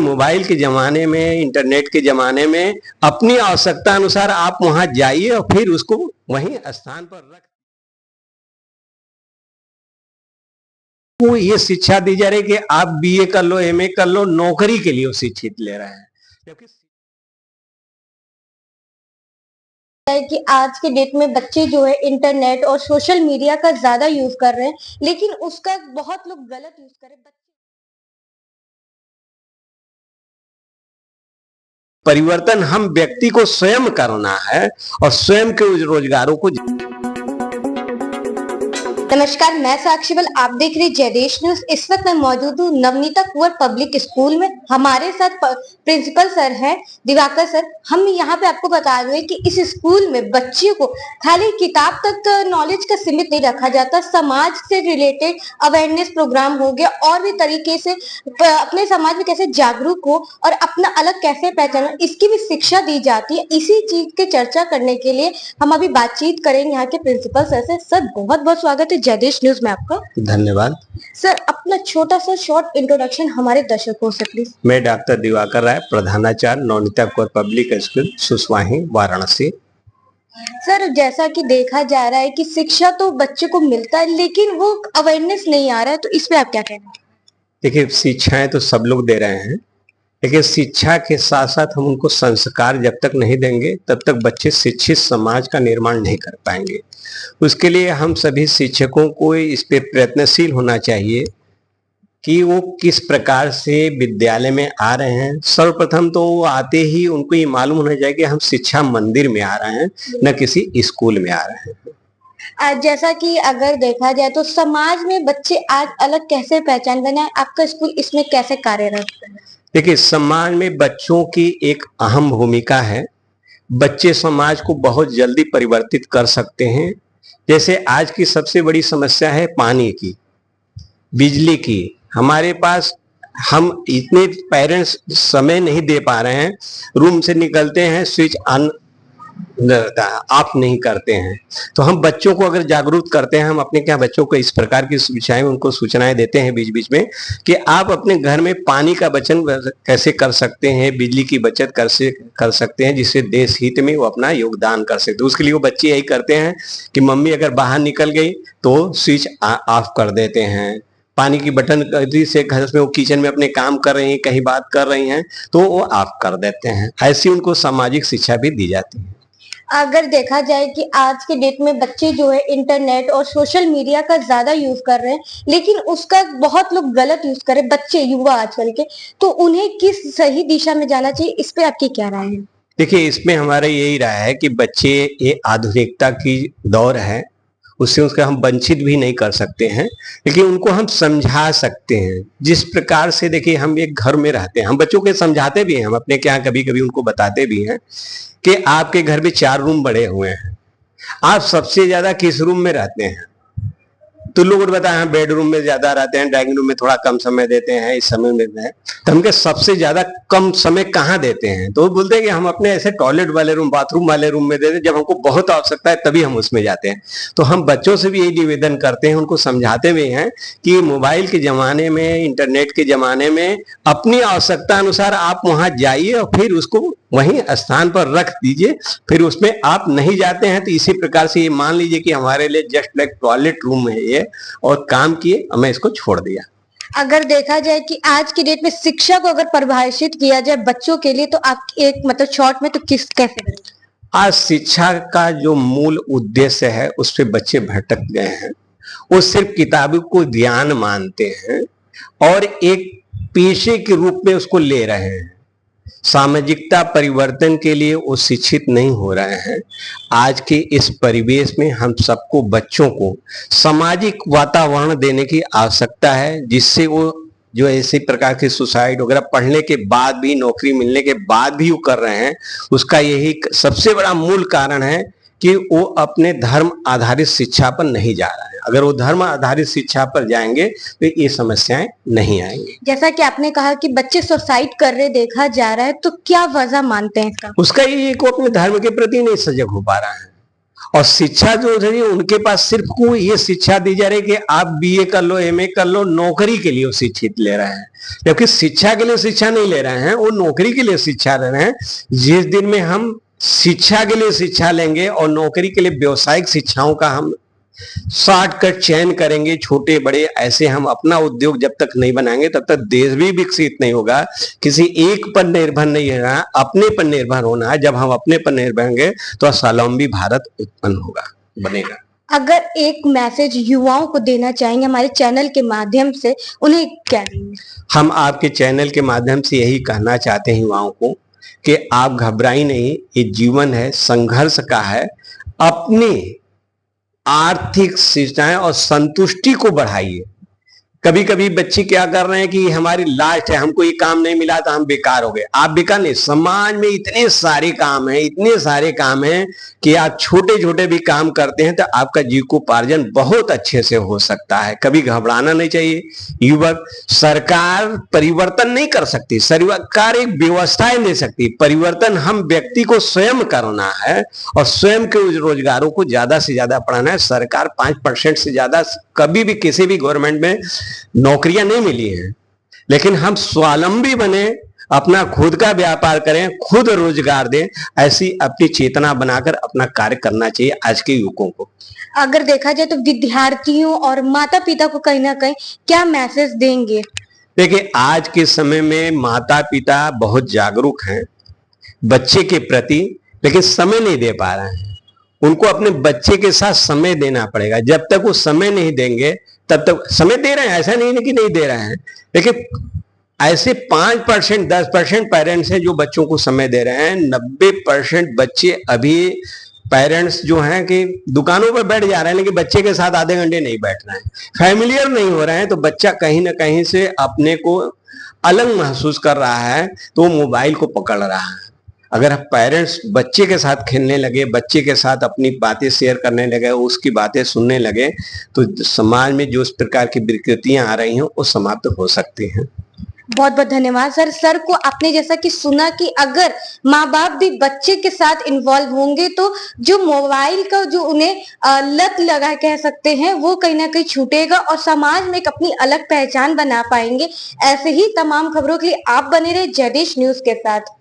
Mobile के जमाने में, इंटरनेट के जमाने में अपनी आवश्यकता अनुसार आप वहां जाइए और फिर उसको वहीं स्थान पर रख वो ये शिक्षा दी जा रही है कि आप बीए कर लो, एमए कर लो, नौकरी के लिए वो शिक्षित ले रहे हैं। जबकि है कि आज के डेट में बच्चे जो है इंटरनेट और सोशल मीडिया का ज्यादा यूज कर रहे हैं, लेकिन उसका बहुत लोग गलत यूज कर रहे हैं। परिवर्तन हम व्यक्ति को स्वयं करना है और स्वयं के रोजगारों को। नमस्कार, मैं साक्षी बल, आप देख रहे जयदेश न्यूज। इस वक्त मैं मौजूद हूँ नवनीता कुंवर पब्लिक स्कूल में। हमारे साथ प्रिंसिपल सर हैं दिवाकर सर। हम यहाँ पे आपको बता दें कि इस स्कूल में बच्चियों को खाली किताब तक नॉलेज का सीमित नहीं रखा जाता, समाज से रिलेटेड अवेयरनेस प्रोग्राम हो गया और भी तरीके से अपने समाज में कैसे जागरूक हो और अपना अलग कैसे पहचाना, इसकी भी शिक्षा दी जाती है। इसी चीज की चर्चा करने के लिए हम अभी बातचीत करेंगे यहाँ के प्रिंसिपल सर से। सर, बहुत बहुत स्वागत है जयदेश न्यूज में आपका। धन्यवाद सर, अपना छोटा सा शॉर्ट इंट्रोडक्शन हमारे दर्शकों से प्लीज। मैं डॉक्टर दिवाकर राय, प्रधानाचार्य नवनीता कुंवर पब्लिक स्कूल सुसवाही, वाराणसी। सर, जैसा कि देखा जा रहा है कि शिक्षा तो बच्चे को मिलता है लेकिन वो अवेयरनेस नहीं आ रहा है, तो इस पे आप क्या कहना है? देखिए, शिक्षाएं तो सब लोग दे रहे हैं, लेकिन शिक्षा के साथ साथ हम उनको संस्कार जब तक नहीं देंगे तब तक बच्चे शिक्षित समाज का निर्माण नहीं कर पाएंगे। उसके लिए हम सभी शिक्षकों को इस पे प्रयत्नशील होना चाहिए कि वो किस प्रकार से विद्यालय में आ रहे हैं। सर्वप्रथम तो वो आते ही उनको ये मालूम होना चाहिए कि हम शिक्षा मंदिर में आ रहे हैं, न किसी स्कूल में आ रहे हैं। आज जैसा कि अगर देखा जाए तो समाज में बच्चे आज अलग कैसे पहचान बनाए, आपका स्कूल इसमें कैसे कार्यरत है? देखिए, समाज में बच्चों की एक अहम भूमिका है। बच्चे समाज को बहुत जल्दी परिवर्तित कर सकते हैं। जैसे आज की सबसे बड़ी समस्या है पानी की, बिजली की। हमारे पास हम इतने पेरेंट्स समय नहीं दे पा रहे हैं, रूम से निकलते हैं स्विच ऑन आप नहीं करते हैं। तो हम बच्चों को अगर जागरूक करते हैं, हम अपने क्या बच्चों को इस प्रकार की विषय में उनको सूचनाएं देते हैं बीच बीच में कि आप अपने घर में पानी का बचत कैसे कर सकते हैं, बिजली की बचत कैसे कर सकते हैं, जिससे देश हित में वो अपना योगदान कर सकते हैं। उसके लिए वो बच्चे यही करते हैं कि मम्मी अगर बाहर निकल गई तो स्विच ऑफ कर देते हैं, पानी की बटन से घर में वो किचन में अपने काम कर रही हैं, कहीं बात कर रही हैं तो वो ऑफ कर देते हैं। ऐसी उनको सामाजिक शिक्षा भी दी जाती है। अगर देखा जाए कि आज के डेट में बच्चे जो है इंटरनेट और सोशल मीडिया का ज्यादा यूज कर रहे हैं, लेकिन उसका बहुत लोग गलत यूज कर रहे हैं, बच्चे युवा आजकल के, तो उन्हें किस सही दिशा में जाना चाहिए, इस पे आपकी क्या राय है? देखिए, इसमें हमारा यही राय है कि बच्चे, ये आधुनिकता की दौर है, उससे उसका हम वंचित भी नहीं कर सकते हैं, लेकिन उनको हम समझा सकते हैं। जिस प्रकार से, देखिए, हम एक घर में रहते हैं, हम बच्चों को समझाते भी हैं, हम अपने क्या कभी कभी उनको बताते भी हैं कि आपके घर में 4 रूम बड़े हुए हैं, आप सबसे ज्यादा किस रूम में रहते हैं? तो लोग बताए हम बेडरूम में ज्यादा रहते हैं, ड्राइंग रूम में थोड़ा कम समय देते हैं, इस समय में देते हैं। तो हम सबसे ज्यादा कम समय कहाँ देते हैं? तो वो बोलते हैं कि हम अपने ऐसे टॉयलेट वाले रूम, बाथरूम वाले रूम में देते हैं, जब हमको बहुत आवश्यकता है तभी हम उसमें जाते हैं। तो हम बच्चों से भी यही निवेदन करते हैं, उनको समझाते भी हैं कि मोबाइल के जमाने में, इंटरनेट के जमाने में अपनी आवश्यकता अनुसार आप वहां जाइए और फिर उसको वहीं स्थान पर रख दीजिए। फिर उसमें आप नहीं जाते हैं तो इसी प्रकार से ये मान लीजिए कि हमारे लिए जस्ट लाइक टॉयलेट रूम है ये, और काम किए और मैं इसको छोड़ दिया। अगर देखा जाए कि आज की डेट में शिक्षा को अगर परिभाषित किया जाए बच्चों के लिए, तो आप एक मतलब शॉर्ट में तो कैसे करें? आज शिक्षा का जो मूल उद्देश्य है उस पे बच्चे भटक गए हैं। वो सिर्फ किताबों को ज्ञान मानते हैं और एक पेशे के रूप में उसको ले रहे हैं। सामाजिकता परिवर्तन के लिए वो शिक्षित नहीं हो रहे हैं। आज के इस परिवेश में हम सबको, बच्चों को सामाजिक वातावरण देने की आवश्यकता है, जिससे वो जो ऐसे प्रकार के सुसाइड वगैरह पढ़ने के बाद भी, नौकरी मिलने के बाद भी वो कर रहे हैं, उसका यही सबसे बड़ा मूल कारण है कि वो अपने धर्म आधारित शिक्षा पर नहीं जा रहा है। अगर वो धर्म आधारित शिक्षा पर जाएंगे तो ये समस्याएं नहीं आएंगी। जैसा कि आपने कहा कि बच्चे सुसाइड कर रहे देखा जा रहा है, तो क्या वजह मानते हैं इसका? उसका ये को अपने धर्म के प्रति नहीं सजग हो पा रहा है और शिक्षा जो है उनके पास सिर्फ को ये शिक्षा दी जा रही है कि आप बीए कर लो, एमए कर लो, नौकरी के लिए वो शिक्षित ले रहे हैं, जबकि शिक्षा के लिए शिक्षा नहीं ले रहे हैं, वो नौकरी के लिए शिक्षा ले रहे हैं। जिस दिन में हम शिक्षा के लिए शिक्षा लेंगे और नौकरी के लिए व्यावसायिक शिक्षाओं का हम शॉर्टकट चयन करेंगे, छोटे बड़े ऐसे हम अपना उद्योग जब तक नहीं बनाएंगे तब तक देश भी विकसित नहीं होगा। किसी एक पर निर्भर नहीं रहना, अपने पर निर्भर होना है। जब हम अपने पर निर्भर होंगे तो स्वावलंबी भारत उत्पन्न होगा, बनेगा। अगर एक मैसेज युवाओं को देना चाहेंगे हमारे चैनल के माध्यम से, उन्हें क्या देंगे? हम आपके चैनल के माध्यम से यही कहना चाहते हैं युवाओं को कि आप घबराई नहीं, ये जीवन है, संघर्ष का है। अपनी आर्थिक शिष्टाएं और संतुष्टि को बढ़ाइए। कभी कभी बच्चे क्या कर रहे हैं कि हमारी लास्ट है, हमको ये काम नहीं मिला तो हम बेकार हो गए। आप बेकार नहीं, समाज में इतने सारे काम हैं, इतने सारे काम हैं कि आप छोटे छोटे भी काम करते हैं तो आपका जीविकोपार्जन बहुत अच्छे से हो सकता है। कभी घबराना नहीं चाहिए। युवक, सरकार परिवर्तन नहीं कर सकती, सरकार एक व्यवस्थाएं दे सकती, परिवर्तन हम व्यक्ति को स्वयं करना है और स्वयं के रोजगारों को ज्यादा से ज्यादा बढ़ाना है। सरकार 5% से ज्यादा कभी भी किसी भी गवर्नमेंट में नौकरियां नहीं मिली हैं, लेकिन हम स्वावलंबी बने, अपना खुद का व्यापार करें, खुद रोजगार दें, ऐसी अपनी चेतना बनाकर अपना कार्य करना चाहिए आज के युवकों को। अगर देखा जाए तो विद्यार्थियों और माता पिता को कहीं ना कहीं क्या मैसेज देंगे? देखिए, आज के समय में माता पिता बहुत जागरूक हैं बच्चे के प्रति, लेकिन समय नहीं दे पा रहे हैं। उनको अपने बच्चे के साथ समय देना पड़ेगा। जब तक वो समय नहीं देंगे तब तक, समय दे रहे हैं, ऐसा नहीं है कि नहीं दे रहे हैं, लेकिन ऐसे 5% 10% पेरेंट्स हैं जो बच्चों को समय दे रहे हैं। 90% बच्चे अभी पेरेंट्स जो हैं कि दुकानों पर बैठ जा रहे हैं, लेकिन बच्चे के साथ आधे घंटे नहीं बैठ रहे हैं, फैमिलियर नहीं हो रहे हैं। तो बच्चा कहीं ना कहीं से अपने को अलग महसूस कर रहा है तो वो मोबाइल को पकड़ रहा है। अगर पेरेंट्स बच्चे के साथ खेलने लगे, बच्चे के साथ अपनी बातें शेयर करने लगे, उसकी बातें सुनने लगे, तो समाज में जो इस प्रकार की विकृतियां आ रही हैं वो समाप्त हो सकती हैं। बहुत बहुत धन्यवाद सर। सर को आपने जैसा कि सुना कि अगर माँ बाप भी बच्चे के साथ इन्वॉल्व होंगे तो जो मोबाइल का जो उन्हें लत लगा कह सकते हैं वो कहीं ना कहीं छूटेगा और समाज में एक अपनी अलग पहचान बना पाएंगे। ऐसे ही तमाम खबरों के लिए आप बने रहे जयदेश न्यूज के साथ।